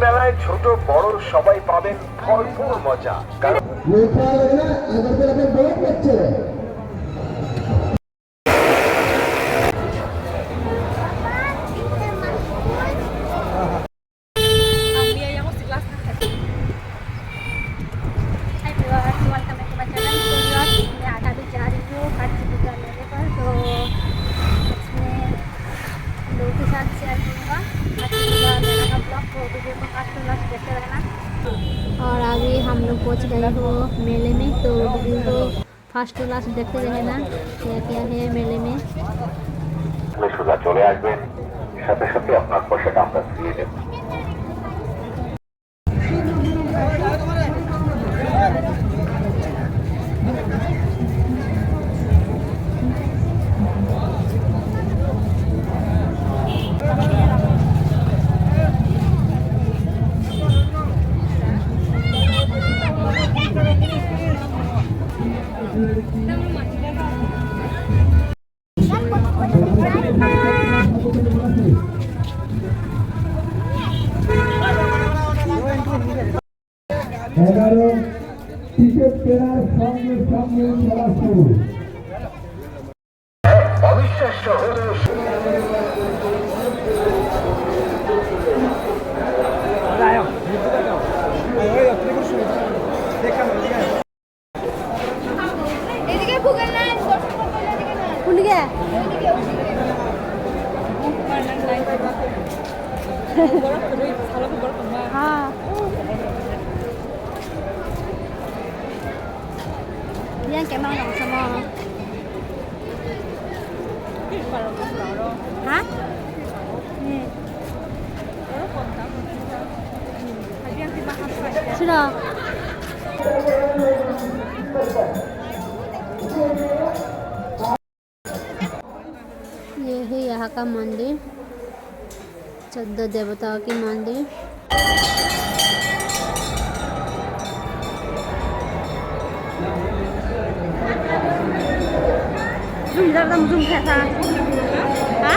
মেলায় ছোট বড় সবাই পাবেন ভরপুর মজা। কারণ और अभी हम लोग पहुंच गए हो मेले में, तो वीडियो को फास्ट टू लास्ट देखते रहना क्या क्या है मेले में। সোজা চলে আসবেন, সাথে সাথে আপনার পয়সাটা আমরা দিয়ে দেব। টিকিট কেনার সঙ্গে সঙ্গে চলা শুরু। অবিশ্বাস্য হলো हाँ Yan cảm ơn lòng sao mò hả? Sudah. ये है यहाँ का मंदिर, 14 देवताओं की मंदिर। Zoom ra làm zoom thật à? Hả?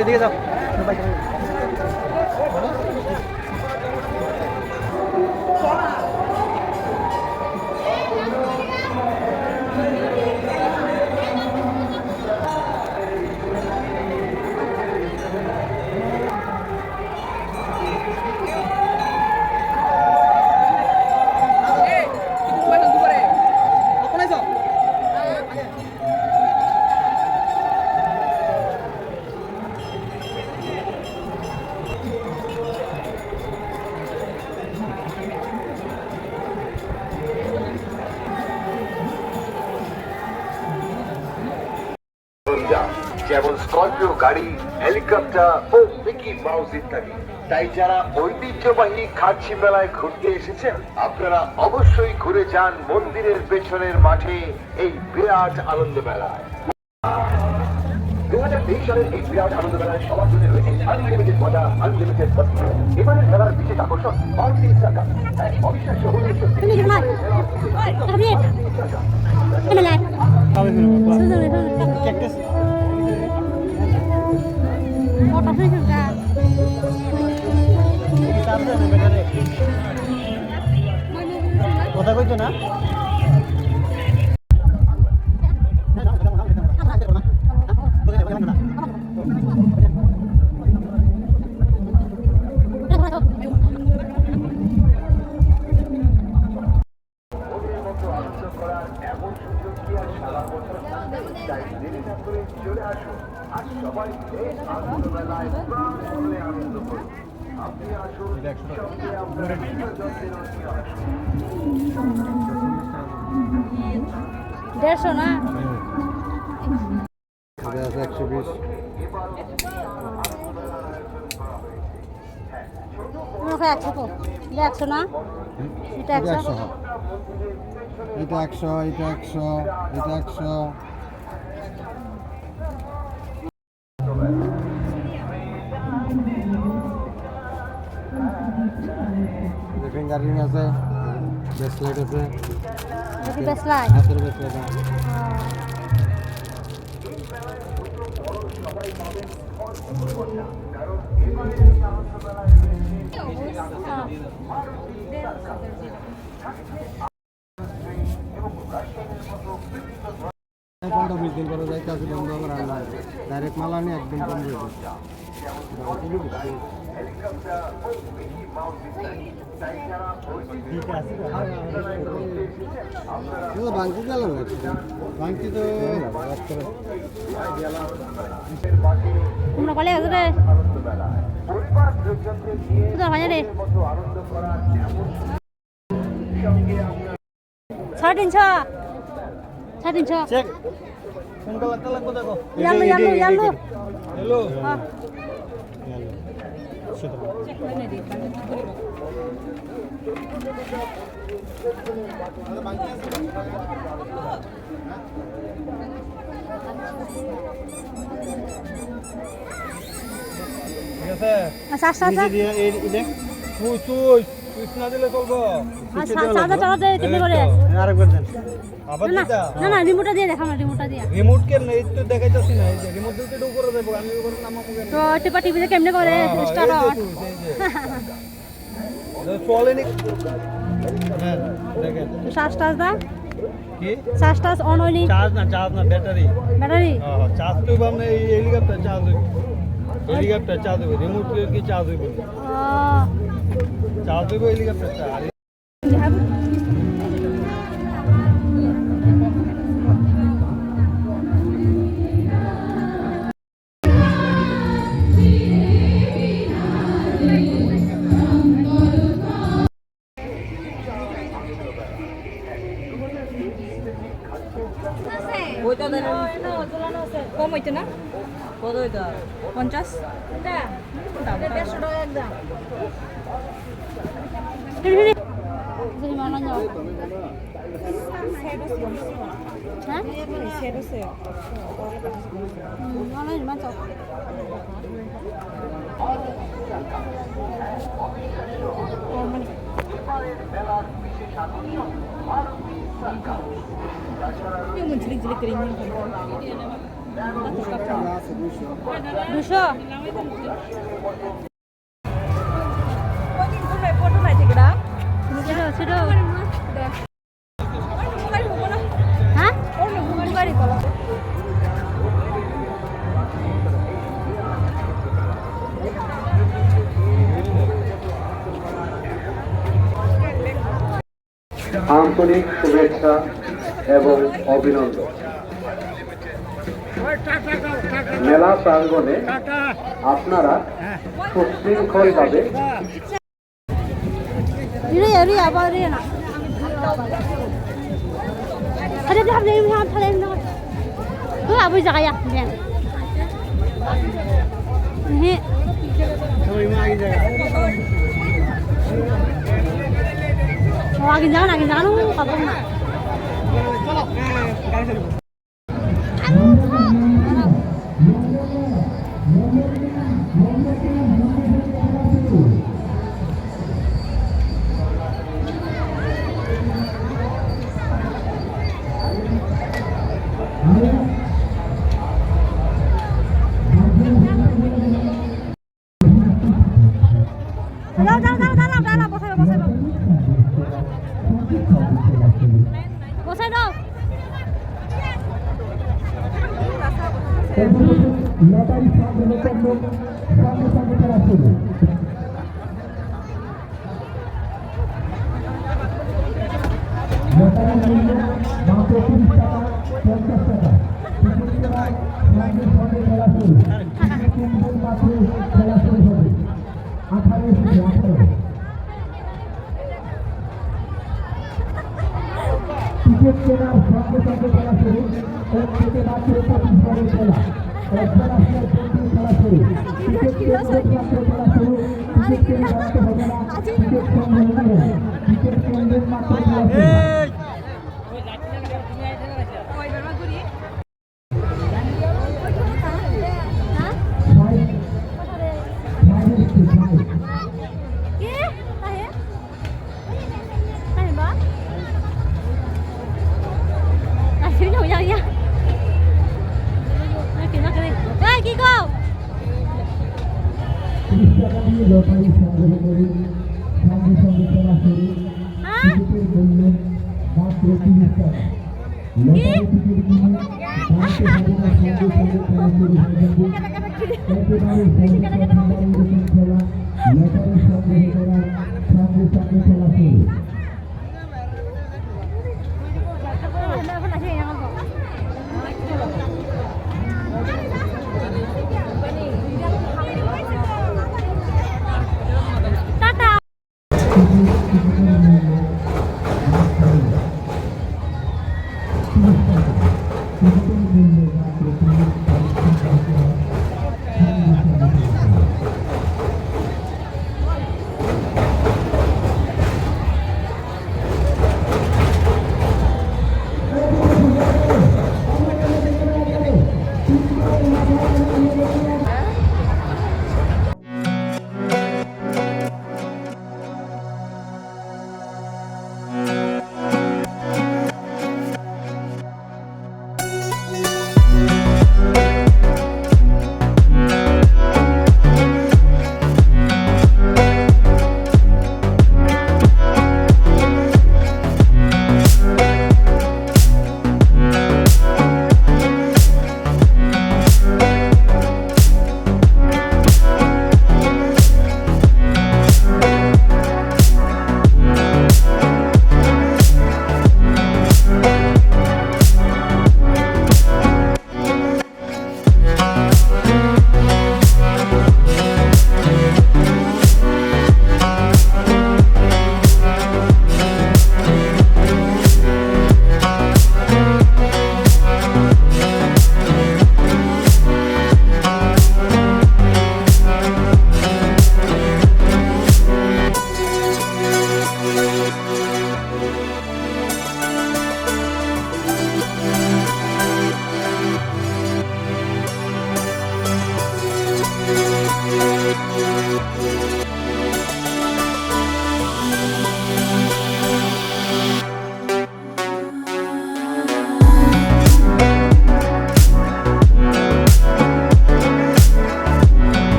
এদিকে যাও যেমন স্করপিও গাড়ি, হেলিকপ্টার ও মিকি মাউস ইত্যাদি। তাই যারা ঐতিহ্যবাহী খার্চি মেলায় ঘুরতে এসেছেন, আপনারা অবশ্যই ঘুরে যান মন্দিরের পেছনের মাঠে এই বিরাট আনন্দ মেলায়। 2023 সালের এই বিরাট আনন্দ মেলায় সবার জন্য রয়েছে আনলিমিটেড মজা, আনলিমিটেড বস্তু। এবারের মেলার বিশেষ আকর্ষণ অর্থিক টাকা। অবিশ্বাস্য হলে কথা কইতো না চলে আসুন আর সবাই এই আনন্দ মেলায় প্রাণ খুলে আনন্দ করুন। আপনি আসুন এটা 100 টাকা। সঙ্গে আপনার প্রিয়জনদেরও নিয়ে আসুন। 150 না এটা আছে 120। মনে হয় 100 তো এটা 100 না এটা 100 হ্যাঁ। এটা 100, এটা 100, এটা 100। ফিঙ্গার রিং আছে, ব্রেসলেট আছে, দেখি বেসলাই হাতের ব্রেসলেট আছে। পনেরো 20 দিন করে যাইতে আছে বন্ধ করে আনলাম ডাইরেক্ট মাল আনি একদম কম রেটে বাংকি গেল বাংকি তো তোমরা কলে আছে রে পরিবার প্রিয়জনদের নিয়ে তোরা ভাই রে মতো আনন্দ করা এমন সঙ্গে আমরা 350 350 চেক কোন কালারটা লাগবে দেখো ইয়ালো হ্যালো হ্যাঁ ঠিক আছে আচ্ছা আচ্ছা আচ্ছা দিয়ে এই দেখ তুই না দিলে চলবো আচ্ছা সাদা চালাতে কেমনে করে আরেকবার দেন আবার না দিতা না না রিমোটটা দিয়ে দেখাও না রিমোটটা দিয়ে রিমোট কেন এই তো দেখাইতাছি না এই যে রিমোট দিতে তো উপরে দেব আমি উপরে নামাবো কেন তো টিপা টিভিতে কেমনে করে স্টার্ট আউট চলে নি হ্যাঁ দেখেন চার্জ টার্জ দা কি চার্জ টার্জ অন হয়নি চার্জ না ব্যাটারি ব্যাটারি হ্যাঁ চার্জ তো আমরা এই হেলিকপ্টার চার্জ হইব হেলিকপ্টার চার্জ হইব রিমোট কি চার্জ হইব চার্জ হইব হেলিকপ্টারটা আর ওইটা দেন কম হইতে না কত হইতা 50 যদি মানা যাও হ্যাঁ অনলাইন মাছ 이건 지리지리 그리는 거. 200 어디 눈에 보도 날 지그라? ছেড়ো ছেড়ো 빨리 보거나. হ্যাঁ 오늘 무가리 빨리 걸어. আন্তরিক শুভেচ্ছা এবং অভিনন্দন। মেলা প্রাঙ্গণে আপনারা সুশৃঙ্খলভাবে রিয়া আবার রিয়া না আরে ভাব নেই ভাব তাহলে না তো আবু জায়গা নেন হ্যাঁ সবাই আগে জায়গা আগে যাও না আগে জানো কত না চলো গাড়ি চালাবো দাঁড়াও বসাই দাও মাত্র খেলা শুরু হবে 18 টিকিট কেনার সঙ্গে সঙ্গে খেলা শুরু এক থেকে মাত্র 25 বলের খেলা একবার আসলে খেলা শুরু টিকিট কেনার মাত্র খেলা শুরু টিকিট কেনার বাড়াতে হবে না টিকিট কেন্দ্রের মাত্র খেলা শুরু লটারি সংগ্রহ করি সঙ্গে সঙ্গে খেলা শুরু টিকিটের মূল্য মাত্র 30 টাকা লটারি টিকিট কিনে জানতে হবে না সঙ্গে সঙ্গে খেলা শুরু হয়ে যাবে একেবারে খেলা লটারি সংগ্রহ করার সঙ্গে সঙ্গে খেলা শুরু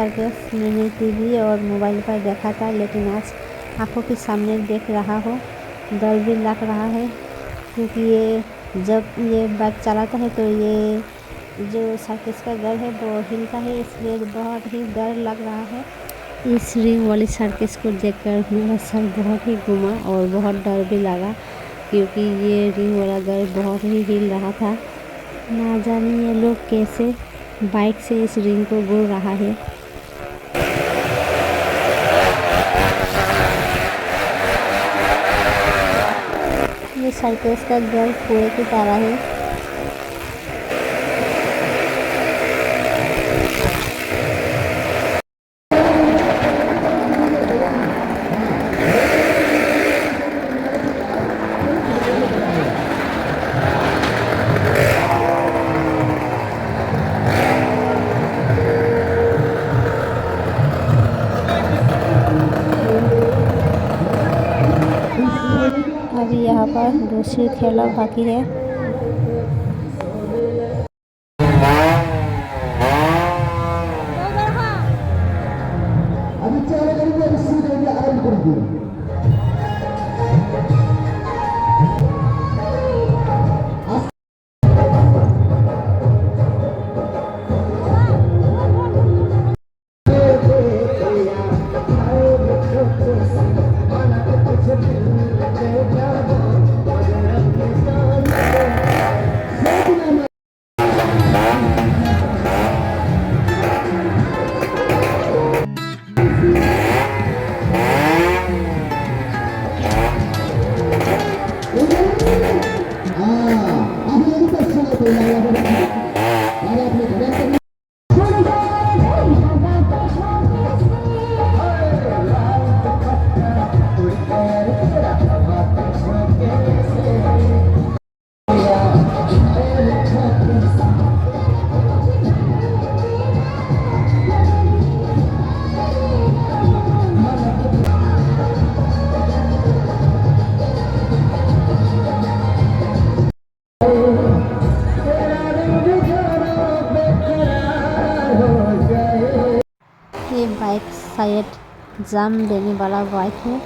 सर्कस मैंने टीवी और मोबाइल पर देखा था, लेकिन आज आंखों के सामने देख रहा हूँ। डर भी लग रहा है, क्योंकि ये जब ये बाइक चलाता है तो ये जो सर्कस का घर है वो हिलता है, इसलिए बहुत ही डर लग रहा है। इस रिंग वाली सर्कस को देखकर मेरा सर बहुत ही घूमा और बहुत डर भी लगा, क्योंकि ये रिंग वाला घर बहुत ही हिल रहा था। ना जाने ये लोग कैसे बाइक से इस रिंग को घूर रहा है। ये सर्कस का घर कुएं की तरह है। अभी यहाँ पर दूसरी खेला बाकी है। अभी चार करेंगे, अभी शुरू करेंगे, आरंभ करेंगे। ये बाइक शायद जाम देने वाला बाइक है,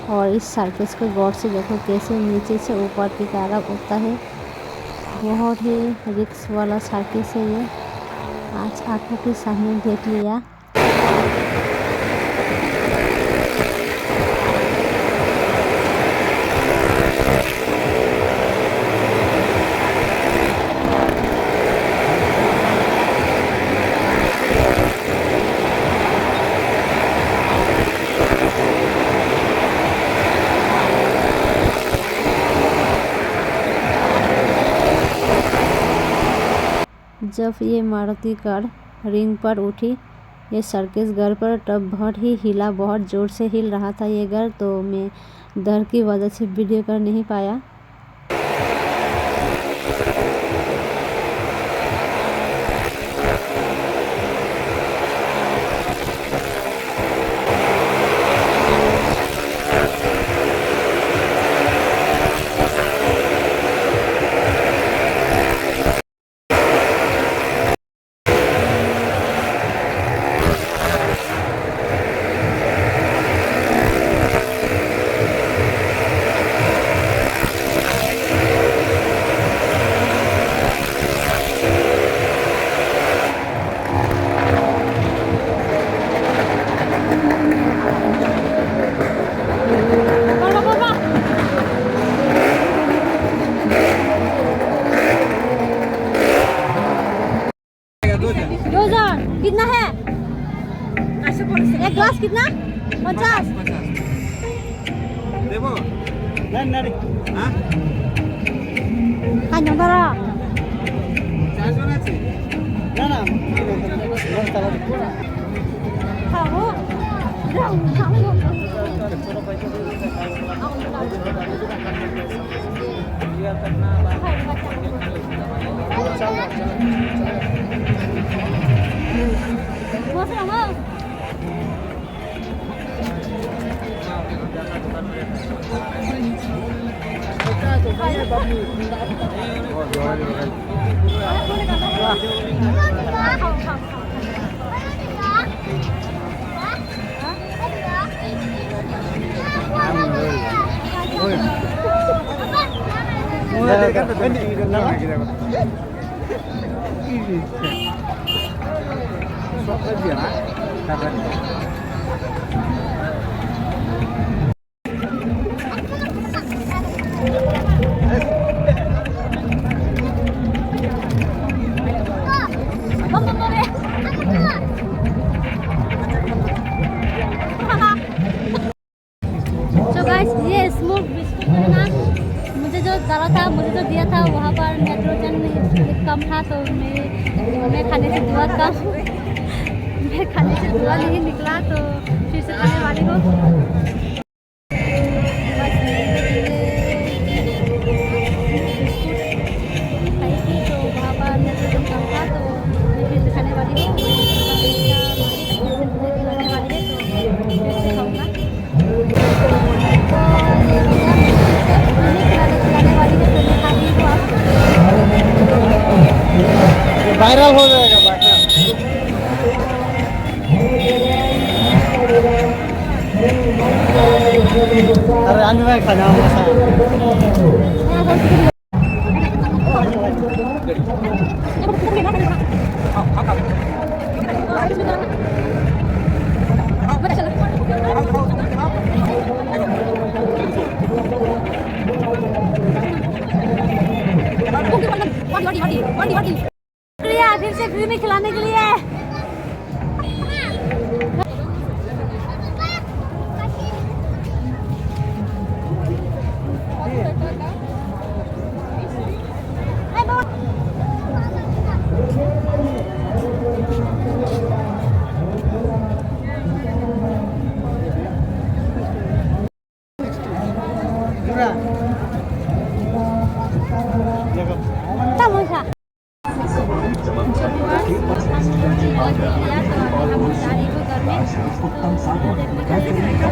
और इस सर्कस को गौर से देखो कैसे नीचे से ऊपर की तरफ उठता है। बहुत ही रिस्क वाला सर्कस है ये। आज आंखों के सामने देख लिया। जब ये मारुति कार रिंग पर उठी ये सर्कस घर पर, तब बहुत ही हिला, बहुत ज़ोर से हिल रहा था ये घर, तो मैं डर की वजह से वीडियो कर नहीं पाया। कितना है? एक ग्लास कितना? 50। देबो नहीं हाँ हाँ नंबर चार्जर আছে না না खाओ तो गाइस ये स्मोक बिस्कुट है ना, मुझे जो डाला था, मुझे जो दिया था वहाँ पर नाइट्रोजन कम था, तो मैं खाने से धुआं नहीं निकला, तो फिर से खाने वाली हूँ। बस खाई थी, तो वहाँ पर नाइट्रोजन कम था, तो मैं फिर से खाने वाली हूँ। फिर से खाऊंगा। वायरल हो जाएगा बाटा। अरे आज मैं खाना फिर से फ्री में खिलाने के लिए। देखने का